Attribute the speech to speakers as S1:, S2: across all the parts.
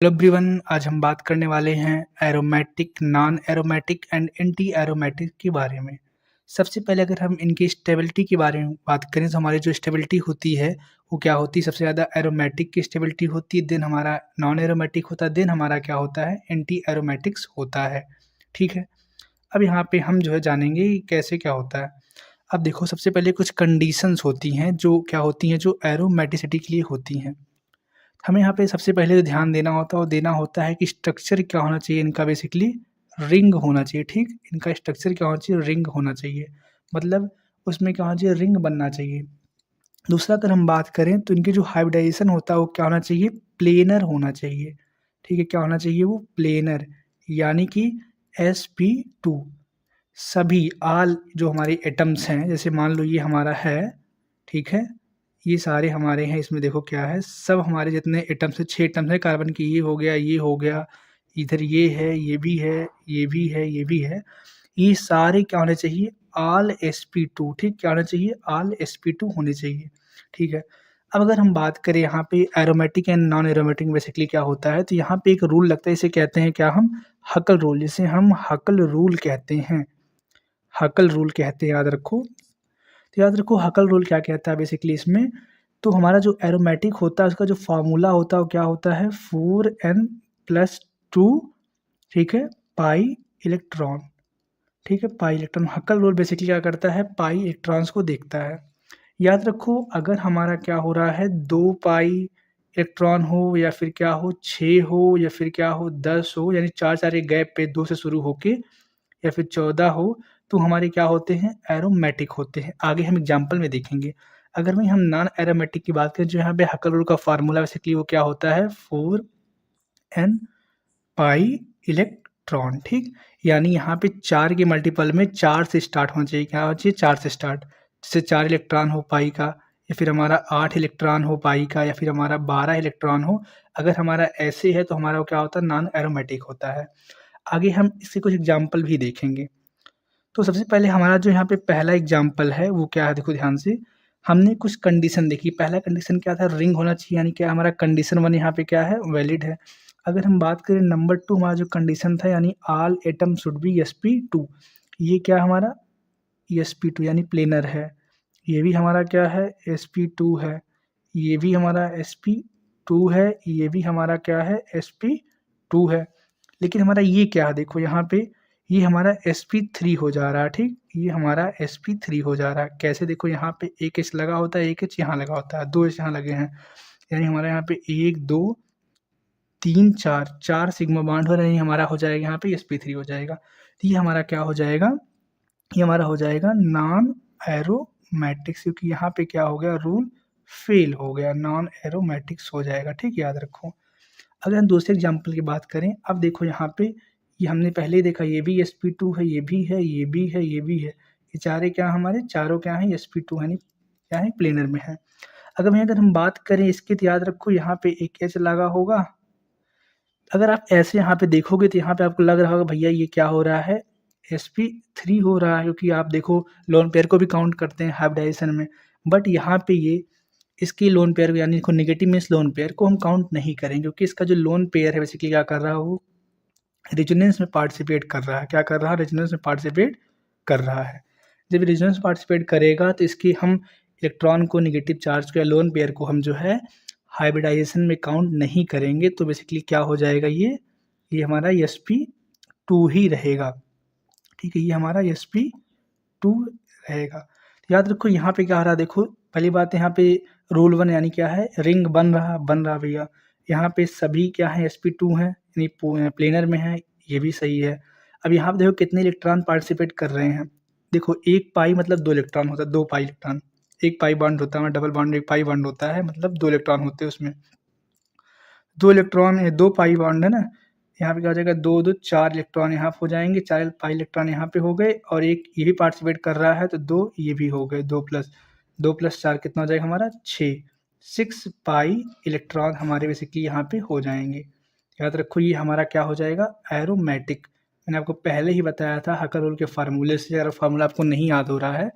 S1: Hello everyone, आज हम बात करने वाले हैं aromatic, non aromatic and anti aromatic के बारे में। सबसे पहले अगर हम इनकी स्टेबिलिटी के बारे में बात करें तो हमारी जो स्टेबिलिटी होती है वो क्या होती है? सबसे ज़्यादा एरोमेटिक की स्टेबिलिटी होती है, देन हमारा नॉन एरोमेटिक होता है, देन हमारा क्या होता है? एंटी एरोमेटिक्स होता है। ठीक है। अब यहाँ पे हम जो है जानेंगे कि कैसे क्या होता है। अब देखो, सबसे पहले कुछ कंडीशंस होती हैं जो क्या होती हैं, जो एरोमेटिसिटी के लिए होती हैं। हमें यहाँ पे सबसे पहले जो ध्यान देना होता है कि स्ट्रक्चर क्या होना चाहिए इनका। बेसिकली रिंग होना चाहिए। ठीक, इनका स्ट्रक्चर क्या होना चाहिए? रिंग होना चाहिए। मतलब उसमें क्या होना चाहिए? रिंग बनना चाहिए। दूसरा अगर हम बात करें तो इनकी जो हाइब्रिडाइजेशन होता है वो क्या होना चाहिए? प्लेनर होना चाहिए। ठीक है, क्या होना चाहिए? वो प्लेनर, यानी कि sp2। सभी ऑल जो हमारे एटम्स हैं, जैसे मान लो ये हमारा है, ठीक है, ये सारे हमारे हैं। इसमें देखो क्या है, सब हमारे जितने एटम्स हैं, 6 एटम्स हैं कार्बन के, ये हो गया, ये हो गया, इधर ये है, ये भी है, ये भी है, ये भी है। ये सारे क्या होने चाहिए? All sp2। ठीक, क्या होना चाहिए? ऑल sp2 होने चाहिए। ठीक है। अब अगर हम बात करें यहाँ पे aromatic and non aromatic basically क्या होता है, तो यहाँ पे एक रूल लगता है, इसे कहते हैं क्या हम? हकल रूल, जिसे हम हकल रूल कहते हैं। हकल रूल कहते हैं, याद रखो। तो याद रखो हकल रूल क्या कहता है बेसिकली इसमें। तो हमारा जो एरोमेटिक होता है उसका जो फार्मूला होता है वो क्या होता है? 4n+2, ठीक है, पाई इलेक्ट्रॉन। ठीक है, पाई इलेक्ट्रॉन। हकल रूल बेसिकली क्या करता है? पाई इलेक्ट्रॉन्स को देखता है। याद रखो, अगर हमारा क्या हो रहा है, 2 पाई इलेक्ट्रॉन हो या फिर क्या हो, 6 हो या फिर क्या हो, 10 हो, यानी 4 एक गैप पे 2 से शुरू होके या फिर 14 हो, तो हमारे क्या होते हैं? एरोमेटिक होते हैं। आगे हम एग्जाम्पल में देखेंगे। अगर मैं हम नॉन एरोमेटिक की बात करें, जो यहाँ पे हकल रूल का फार्मूला बेसिकली वो क्या होता है? 4n pi electron. ठीक, यानी यहाँ पे 4 के मल्टीपल में 4 से स्टार्ट होना चाहिए। क्या होना चाहिए? 4 से स्टार्ट। जैसे 4 इलेक्ट्रॉन हो पाई का, या फिर हमारा 8 इलेक्ट्रॉन हो पाई का, या फिर हमारा 12 इलेक्ट्रॉन हो। अगर हमारा ऐसे है तो हमारा क्या होता है? नॉन एरोमेटिक होता है। आगे हम इसके कुछ एग्जाम्पल भी देखेंगे। तो सबसे पहले हमारा जो यहाँ पे पहला एग्जाम्पल है वो क्या है? देखो ध्यान से, हमने कुछ कंडीशन देखी। पहला कंडीशन क्या था? रिंग होना चाहिए, यानी क्या हमारा कंडीशन 1 यहाँ पे क्या है? वैलिड है। अगर हम बात करें नंबर 2, हमारा जो कंडीशन था, यानी all atom should be sp2, ये क्या हमारा? sp2 यानी प्लेनर है। ये भी हमारा क्या है? sp2 है। ये भी हमारा sp2 है। ये भी हमारा क्या है? sp2 है। लेकिन हमारा ये क्या है? देखो यहाँ पे ये हमारा sp3 हो जा रहा है। ठीक, ये हमारा sp3 हो जा रहा है। कैसे? देखो यहाँ पे एक H लगा होता है, एक H यहाँ लगा होता है, 2 H यहाँ लगे हैं, यानी हमारे यहाँ पे 1 2 3 4 सिग्मा बॉन्ड हो रहे हैं। हमारा हो जाएगा यहाँ पे sp3 हो जाएगा। तो ये हमारा क्या हो जाएगा? ये हमारा हो जाएगा नॉन एरोमेटिक्स, क्योंकि यहाँ पे क्या हो गया? रूल फेल हो गया, नॉन एरोमेटिक्स हो जाएगा। ठीक, याद रखो। अगर हम दूसरे एग्जाम्पल की बात करें, अब देखो यहाँ पे ये हमने पहले ही देखा, ये भी sp2 है, ये भी है, ये भी है, ये भी है। ये चारे क्या हमारे? चारों क्या हैं? sp2 है, क्या है? प्लेनर में है। अगर हम बात करें इसकी, तो याद रखो यहाँ पे एक H लगा होगा। अगर आप ऐसे यहाँ पे देखोगे तो यहाँ पे आपको लग रहा होगा भैया ये क्या हो रहा है? sp3 हो रहा है, क्योंकि आप देखो लोन पेयर को भी काउंट करते हैं हाइब्रिडाइजेशन में। बट यहाँ पे ये इसकी लोन पेयर यानी देखो नेगेटिव मीन्स लोन पेयर को हम काउंट नहीं करेंगे, क्योंकि इसका जो लोन पेयर है बेसिकली क्या कर रहा है? वो रेजोनेंस में पार्टिसिपेट कर रहा है। क्या कर रहा है? रेजोनेंस में पार्टिसिपेट कर रहा है। जब रेजोनेंस पार्टिसिपेट करेगा तो इसकी हम इलेक्ट्रॉन को, नेगेटिव चार्ज को या लोन पेयर को हम जो है हाइब्रिडाइजेशन में काउंट नहीं करेंगे। तो बेसिकली क्या हो जाएगा? ये हमारा sp2 ही रहेगा। ठीक है, ये हमारा sp2 रहेगा। तो याद रखो यहाँ पे क्या आ रहा है? देखो पहली बात यहाँ पे रूल 1 यानी क्या है? रिंग बन रहा भैया। यहाँ पे सभी क्या है? sp2 हैं, यानी प्लेनर में है, ये भी सही है। अब यहाँ पे देखो कितने इलेक्ट्रॉन पार्टिसिपेट कर रहे हैं। देखो 1 पाई मतलब 2 इलेक्ट्रॉन होता है, 2 पाई इलेक्ट्रॉन। 1 पाई बॉन्ड होता है, डबल बॉन्ड 1 पाई बॉन्ड होता है, मतलब 2 इलेक्ट्रॉन होते हैं उसमें। 2 इलेक्ट्रॉन है, 2 पाई बॉन्ड है ना, यहाँ पे क्या हो जाएगा? 2 2 4 इलेक्ट्रॉन यहाँ पे हो जाएंगे, 4 पाई इलेक्ट्रॉन यहाँ पे हो गए, और एक ये भी पार्टिसिपेट कर रहा है तो 2 ये भी हो गए। 2 प्लस 4 कितना हो जाएगा हमारा? 6। 6 पाई इलेक्ट्रॉन हमारे बेसिकली यहाँ पे हो जाएंगे। याद रखो ये हमारा क्या हो जाएगा? एरोमेटिक। मैंने आपको पहले ही बताया था हकर रूल के फार्मूले से। अगर फार्मूला आपको नहीं याद हो रहा है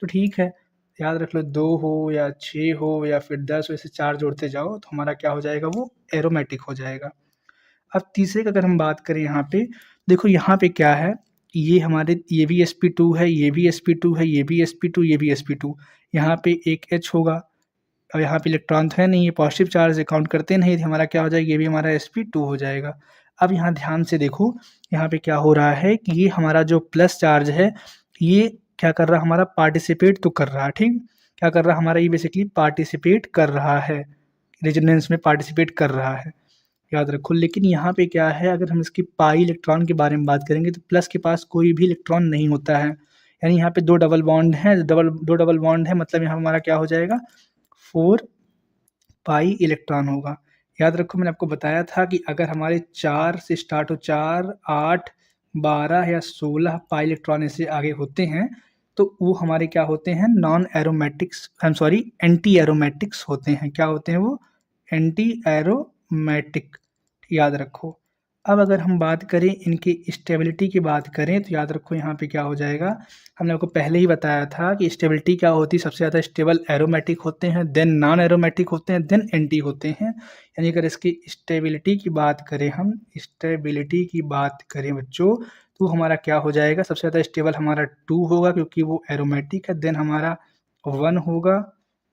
S1: तो ठीक है, याद रख लो, 2 हो या 6 हो या फिर 10 हो, ऐसे 4 जोड़ते जाओ तो हमारा क्या हो जाएगा? वो एरोमेटिक हो जाएगा। अब तीसरे का अगर हम बात करें यहाँ पे, देखो यहाँ पे क्या है, ये हमारे ये भी sp2 है, ये भी sp2 है, ये भी sp2, ये भी sp2, यहाँ पे एक H होगा। अब यहाँ पे इलेक्ट्रॉन तो है नहीं, ये पॉजिटिव चार्ज काउंट करते नहीं, तो हमारा क्या हो जाएगा, ये भी हमारा sp2 हो जाएगा। अब यहाँ ध्यान से देखो, यहाँ पे क्या हो रहा है कि ये हमारा जो प्लस चार्ज है, ये क्या कर रहा है, हमारा पार्टिसिपेट तो कर रहा है, ठीक, क्या कर रहा है हमारा, ये बेसिकली पार्टिसिपेट कर रहा है, रेजोनेंस में पार्टिसिपेट कर रहा है, याद रखो। लेकिन यहाँ पे क्या है, अगर हम इसकी पाई इलेक्ट्रॉन के बारे में बात करेंगे तो प्लस के पास कोई भी इलेक्ट्रॉन नहीं होता है, यानी यहाँ पे दो डबल बॉन्ड है, दो डबल बॉन्ड है, मतलब यहाँ हमारा क्या हो जाएगा, 4 पाई इलेक्ट्रॉन होगा। याद रखो मैंने आपको बताया था कि अगर हमारे 4 से स्टार्ट हो, 4, 8, 12 या 16 पाई इलेक्ट्रॉन ऐसे आगे होते हैं, तो वो हमारे क्या होते हैं, non aromatics, I am sorry anti aromatics होते हैं। क्या होते हैं वो, एंटी एरोमेटिक, याद रखो। अब अगर हम बात करें इनकी स्टेबिलिटी की बात करें, तो याद रखो यहाँ पे क्या हो जाएगा, हमने आपको पहले ही बताया था कि स्टेबिलिटी क्या होती है, सबसे ज़्यादा स्टेबल एरोमेटिक होते हैं, देन नॉन एरोमेटिक होते हैं, देन एंटी होते हैं। यानी अगर इसकी स्टेबिलिटी की बात करें, हम स्टेबिलिटी की बात करें बच्चों, तो हमारा क्या हो जाएगा, सबसे ज़्यादा स्टेबल हमारा 2 होगा क्योंकि वो एरोमेटिक है, देन हमारा 1 होगा,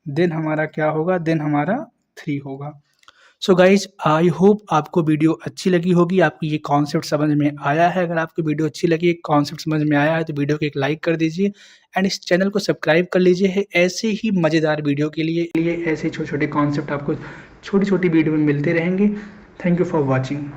S1: देन हमारा क्या होगा, देन हमारा 3 होगा। सो गाइज आई होप आपको वीडियो अच्छी लगी होगी, आपको ये कॉन्सेप्ट समझ में आया है। अगर आपको वीडियो अच्छी लगी, कॉन्सेप्ट समझ में आया है, तो वीडियो को एक लाइक कर दीजिए एंड इस चैनल को सब्सक्राइब कर लीजिए ऐसे ही मज़ेदार वीडियो के लिए। ऐसे छोटे छोटे कॉन्सेप्ट आपको छोटी छोटी वीडियो में मिलते रहेंगे। Thank you for watching.